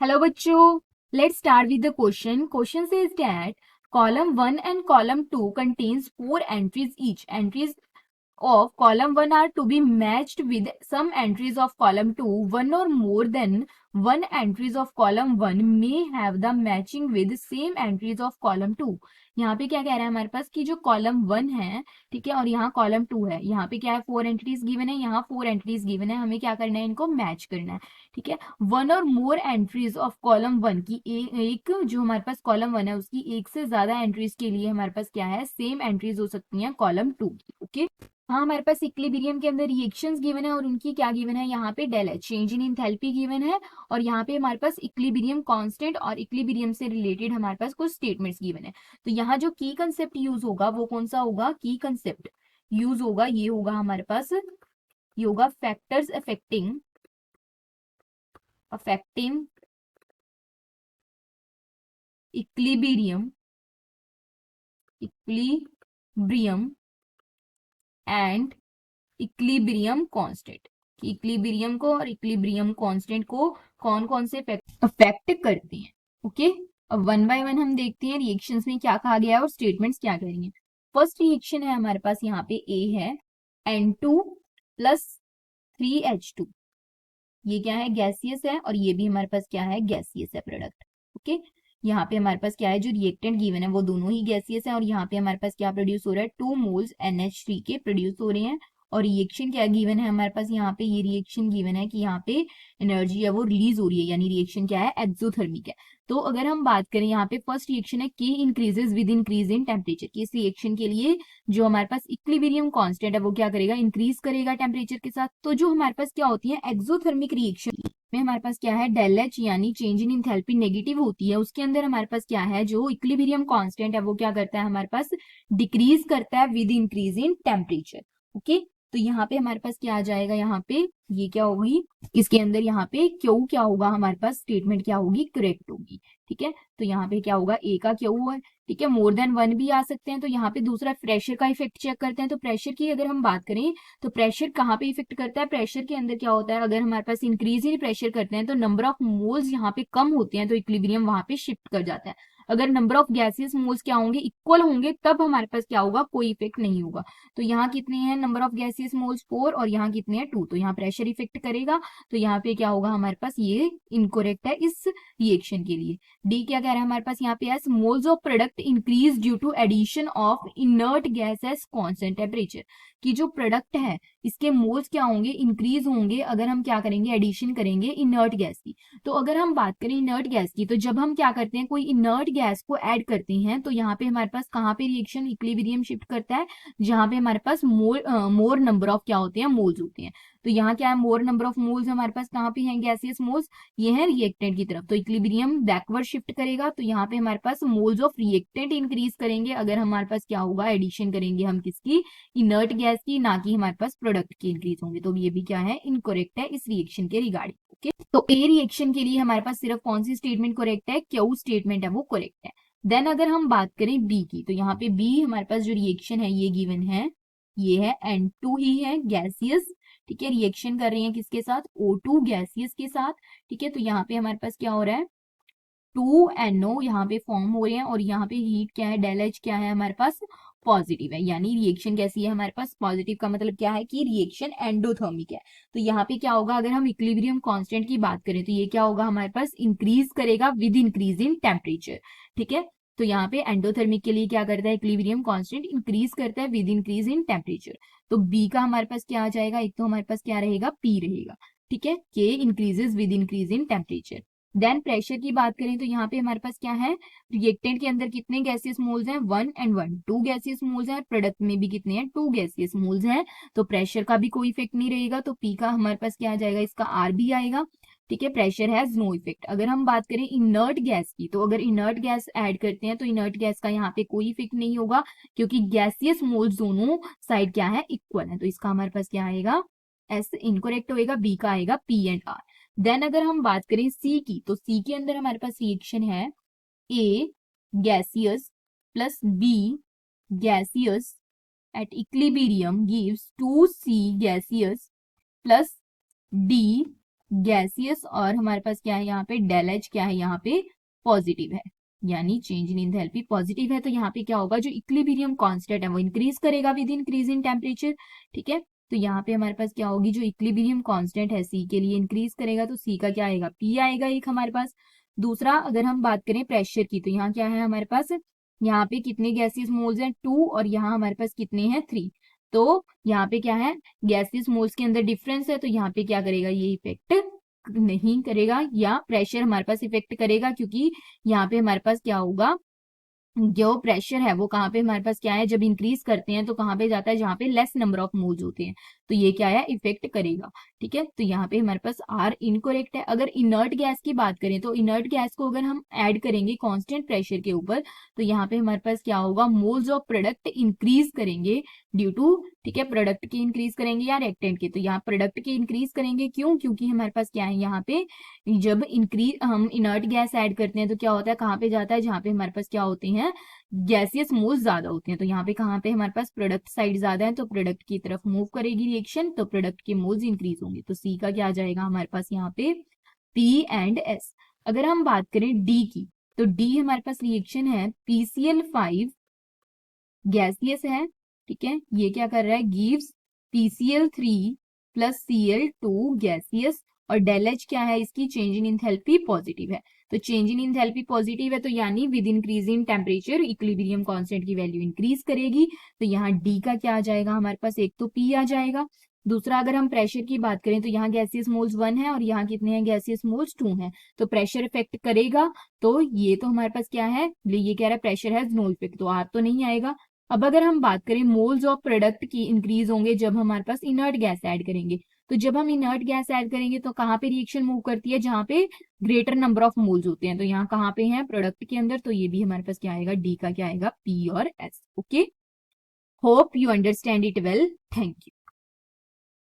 Hello bachcho, let's start with the question. Question says that column 1 and column 2 contains 4 entries each. Entries of column 1 are to be matched with some entries of column 2. One or more than one entries of column 1 may have the matching with same entries of column 2. यहाँ पे क्या कह रहा है हमारे पास कि जो column 1 है, ठीक है, और यहाँ कॉलम 2 है, यहाँ पे क्या है 4 एंटिटीज गिवन है, यहाँ 4 एंटिटीज गिवन है, हमें क्या करना है, इनको मैच करना है, ठीक है। वन और मोर एंट्रीज ऑफ कॉलम 1 की एक जो हमारे पास कॉलम 1 है उसकी एक से ज्यादा एंट्रीज के लिए हमारे पास क्या है, सेम एंट्रीज हो सकती हैं कॉलम 2 की। ओके, हाँ, हमारे पास इक्विलिब्रियम के अंदर रिएक्शंस गिवन है और उनकी क्या गिवन है, यहाँ पे del H change in enthalpy given है, और यहाँ पे हमारे पास इक्विलिब्रियम कांस्टेंट और इक्विलिब्रियम से रिलेटेड हमारे पास कुछ स्टेटमेंट्स गिवन है। तो यहाँ जो की कंसेप्ट यूज होगा वो कौन सा होगा, की कंसेप्ट यूज होगा, ये होगा हमारे पास, ये होगा factors affecting equilibrium and equilibrium constant, कि इक्विलिब्रियम को और इक्विलिब्रियम कांस्टेंट को कौन कौन से अफेक्ट करते हैं। ओके, अब वन बाय वन हम देखते हैं रिएक्शंस में क्या कहा गया है और स्टेटमेंट्स क्या कह रही हैं। फर्स्ट रिएक्शन है हमारे पास यहाँ पे ए है N2 प्लस 3H2, ये क्या है, गैसियस है, और ये भी हमारे पास क्या है, गैसियस है प्रोडक्ट। ओके, यहाँ पे हमारे पास क्या है, जो रिएक्टेंट गिवन है वो दोनों ही गैसियस है, और यहाँ पे हमारे पास क्या प्रोड्यूस हो रहा है, 2 मोल्स NH3 के प्रोड्यूस हो रहे हैं। और रिएक्शन क्या गिवन है हमारे पास, यहाँ पे ये रिएक्शन गिवन है कि यहाँ पे एनर्जी है वो रिलीज हो रही है, यानी रिएक्शन क्या है, एक्सोथर्मिक है। तो अगर हम बात करें यहाँ पे फर्स्ट रिएक्शन है K increases with increase in temperature, कि इस रिएक्शन के लिए जो हमारे पास इक्विलिब्रियम कांस्टेंट है वो क्या करेगा, इंक्रीज करेगा टेम्परेचर के साथ। तो जो हमारे पास क्या होती है एक्सोथर्मिक रिएक्शन में हमारे पास क्या है, डेल एच यानी चेंज इन इंथैल्पी नेगेटिव होती है, उसके अंदर हमारे पास क्या है, जो इक्विलिब्रियम कांस्टेंट है वो क्या करता है, हमारे पास डिक्रीज करता है with increase in temperature. Okay, तो यहाँ पे हमारे पास क्या आ जाएगा, यहाँ पे ये क्या होगी, इसके अंदर यहाँ पे क्यू क्या होगा, हमारे पास स्टेटमेंट क्या होगी, करेक्ट होगी। ठीक है, तो यहाँ पे क्या होगा, ए का क्यू है, ठीक है, मोर देन वन भी आ सकते हैं। तो यहाँ पे दूसरा प्रेशर का इफेक्ट चेक करते हैं। तो प्रेशर की अगर हम बात करें तो प्रेशर कहाँ पे इफेक्ट करता है, प्रेशर के अंदर क्या होता है, अगर हमारे पास इंक्रीज ही प्रेशर करते हैं तो नंबर ऑफ मोल्स यहाँ पे कम होते हैं, तो इक्विलिब्रियम वहां पे शिफ्ट कर जाता है। अगर नंबर ऑफ गैसियस मोल्स क्या होंगे, इक्वल होंगे, तब हमारे पास क्या होगा, कोई इफेक्ट नहीं होगा। तो यहाँ कितने हैं नंबर ऑफ गैसियस मोल्स 4 और यहाँ कितने हैं 2, तो यहाँ प्रेशर इफेक्ट करेगा। तो यहाँ पे क्या होगा हमारे पास, ये इनकोरेक्ट है इस रिएक्शन के लिए। डी क्या कह रहा है हमारे पास यहाँ पे, as moles of product increase due to addition of inert gas as constant temperature, कि जो प्रोडक्ट है इसके मोल्स क्या होंगे, इंक्रीज होंगे अगर हम क्या करेंगे, एडिशन करेंगे इनर्ट गैस की। तो अगर हम बात करें इनर्ट गैस की, तो जब हम क्या करते हैं, कोई इनर्ट गैस को ऐड करते हैं तो यहाँ पे हमारे पास कहाँ पे रिएक्शन इक्विलिब्रियम शिफ्ट करता है, जहां पे हमारे पास मोर नंबर ऑफ क्या होते हैं, मोल्स होते हैं। तो यहाँ क्या है, मोर नंबर ऑफ मोल्स हमारे पास कहाँ पे हैं, गैसियस मोल्स, ये है रिएक्टेंट की तरफ, तो इक्विलिब्रियम बैकवर्ड शिफ्ट करेगा। तो यहाँ पे हमारे पास मोल्स ऑफ रिएक्टेंट इंक्रीज करेंगे अगर हमारे पास क्या होगा, एडिशन करेंगे हम किसकी, इनर्ट गैस की, ना कि हमारे पास प्रोडक्ट की इंक्रीज होंगे। तो ये भी क्या है, इनकोरेक्ट है इस रिएक्शन के रिगार्डिंग। ओके, तो ए रिएक्शन के लिए हमारे पास सिर्फ कौन सी स्टेटमेंट करेक्ट है, क्यू स्टेटमेंट है वो करेक्ट है। देन अगर हम बात करें बी की, तो यहाँ पे बी हमारे पास जो रिएक्शन है ये गिवन है, ये है N2 ही है गैसियस, ठीक है, रिएक्शन कर रही है किसके साथ, O2 गैसियस के साथ। ठीक है, तो यहाँ पे हमारे पास क्या हो रहा है, 2NO यहाँ पे फॉर्म हो रहे हैं, और यहाँ पे हीट क्या है, डेल एच क्या है हमारे पास, पॉजिटिव है, यानी रिएक्शन कैसी है हमारे पास, पॉजिटिव का मतलब क्या है कि रिएक्शन एंडोथर्मिक है। तो यहाँ पे क्या होगा, अगर हम इक्विलिब्रियम कांस्टेंट की बात करें तो ये क्या होगा हमारे पास, इंक्रीज करेगा विद इंक्रीज इन टेम्परेचर। ठीक है, तो यहाँ पे एंडोथर्मिक के लिए क्या करता है, इक्विलिब्रियम कांस्टेंट इंक्रीज करता है विद इंक्रीज इन टेम्परेचर। तो बी का हमारे पास क्या आ जाएगा, एक तो हमारे पास क्या रहेगा, पी रहेगा। ठीक है, K increases with increase in temperature. Then pressure की बात करें तो यहाँ पे हमारे पास क्या है, रिएक्टेंट के अंदर कितने गैसियस मोल्स हैं, 1 and 1, 2 गैसियस मोल्स हैं, प्रोडक्ट में भी कितने हैं, 2 गैसियस मोल्स हैं। तो प्रेशर का भी कोई इफेक्ट नहीं रहेगा, तो पी का हमारे पास क्या आ जाएगा, इसका आर भी आएगा। ठीक है, प्रेशर हैज नो इफेक्ट। अगर हम बात करें इनर्ट गैस की, तो अगर इनर्ट गैस ऐड करते हैं तो इनर्ट गैस का यहाँ पे कोई इफेक्ट नहीं होगा, क्योंकि गैसियस मोल्स दोनों साइड क्या है, इक्वल है। तो इसका हमारे पास क्या आएगा, एस इनकोरेक्ट होएगा, बी का आएगा पी एंड आर। देन अगर हम बात करें सी की, तो सी के अंदर हमारे पास रिएक्शन है A gaseous plus B gaseous at equilibrium gives 2C gaseous plus D gaseous और हमारे पास क्या है यहाँ पे डेल एच क्या है यहाँ पे पॉजिटिव है, यानी चेंज इन एंथैल्पी पॉजिटिव है, तो यहाँ पे क्या होगा जो इक्विलिब्रियम कांस्टेंट है वो इंक्रीज करेगा विद इंक्रीज इन टेम्परेचर। ठीक है, तो यहाँ पे हमारे पास क्या होगी जो इक्विलिब्रियम कांस्टेंट है सी के लिए इंक्रीज करेगा, तो सी का क्या आएगा पी आएगा एक हमारे पास। दूसरा अगर हम बात करें प्रेशर की, तो यहाँ क्या है हमारे पास, यहाँ पे कितने गैसियस मोल्स हैं 2 और यहाँ हमारे पास कितने हैं 3, तो यहाँ पे क्या है गैसियस मोल्स के अंदर डिफरेंस है, तो यहाँ पे क्या करेगा ये इफेक्ट नहीं करेगा, या प्रेशर हमारे पास इफेक्ट करेगा, क्योंकि यहाँ पे हमारे पास क्या होगा जो प्रेशर है वो कहाँ पे हमारे पास क्या है जब इंक्रीज करते हैं तो कहाँ पे जाता है जहाँ पे लेस नंबर ऑफ मोल्स होते हैं, तो ये क्या है इफेक्ट करेगा। ठीक है, तो यहाँ पे हमारे पास आर इनकोरेक्ट है। अगर इनर्ट गैस की बात करें तो इनर्ट गैस को अगर हम ऐड करेंगे कांस्टेंट प्रेशर के ऊपर, तो यहाँ पे हमारे पास क्या होगा मोल्स ऑफ प्रोडक्ट इंक्रीज करेंगे ड्यू टू, ठीक है, प्रोडक्ट के इंक्रीज करेंगे या रिएक्टेंट के, तो यहाँ प्रोडक्ट के इंक्रीज करेंगे क्यों, क्योंकि हमारे पास क्या है यहाँ पे जब इंक्रीज हम इनर्ट गैस ऐड करते हैं तो क्या होता है कहाँ पे जाता है जहाँ पे हमारे पास क्या होते हैं गैसियस मोल्स ज्यादा होते हैं, तो यहाँ पे कहाँ पे हमारे पास प्रोडक्ट साइड ज्यादा है तो प्रोडक्ट की तरफ मूव करेगी रिएक्शन, तो प्रोडक्ट के मोल्स इंक्रीज होंगे, तो सी का क्या आ जाएगा हमारे पास यहाँ पे पी एंड एस। अगर हम बात करें डी की, तो डी हमारे पास रिएक्शन है PCl5 गैसियस है, ठीक है, ये क्या कर रहा है gives PCl3 plus Cl2 gaseous, और डेल एच क्या है इसकी चेंज इन इंथैल्पी पॉजिटिव है, तो चेंज इन इंथैल्पी पॉजिटिव है तो यानी with increasing temperature equilibrium constant की वैल्यू इंक्रीज करेगी, तो यहाँ डी का क्या आ जाएगा हमारे पास एक तो पी आ जाएगा। दूसरा अगर हम प्रेशर की बात करें तो यहाँ गैसियस मोल्स 1 है और यहाँ कितने हैं गैसियस मोल्स 2 हैं, तो प्रेशर इफेक्ट करेगा, तो ये तो हमारे पास क्या है ये कह रहा है प्रेशर हैज नो इफेक्ट, तो आर तो नहीं आएगा। अब अगर हम बात करें मोल्स ऑफ प्रोडक्ट की इंक्रीज होंगे जब हमारे पास इनर्ट गैस ऐड करेंगे, तो जब हम इनर्ट गैस ऐड करेंगे तो कहाँ पे रिएक्शन मूव करती है जहाँ पे ग्रेटर नंबर ऑफ मोल्स होते हैं, तो यहाँ कहाँ पे है प्रोडक्ट के अंदर, तो ये भी हमारे पास क्या आएगा डी का क्या आएगा पी और S. Okay, hope you understand it well, thank you.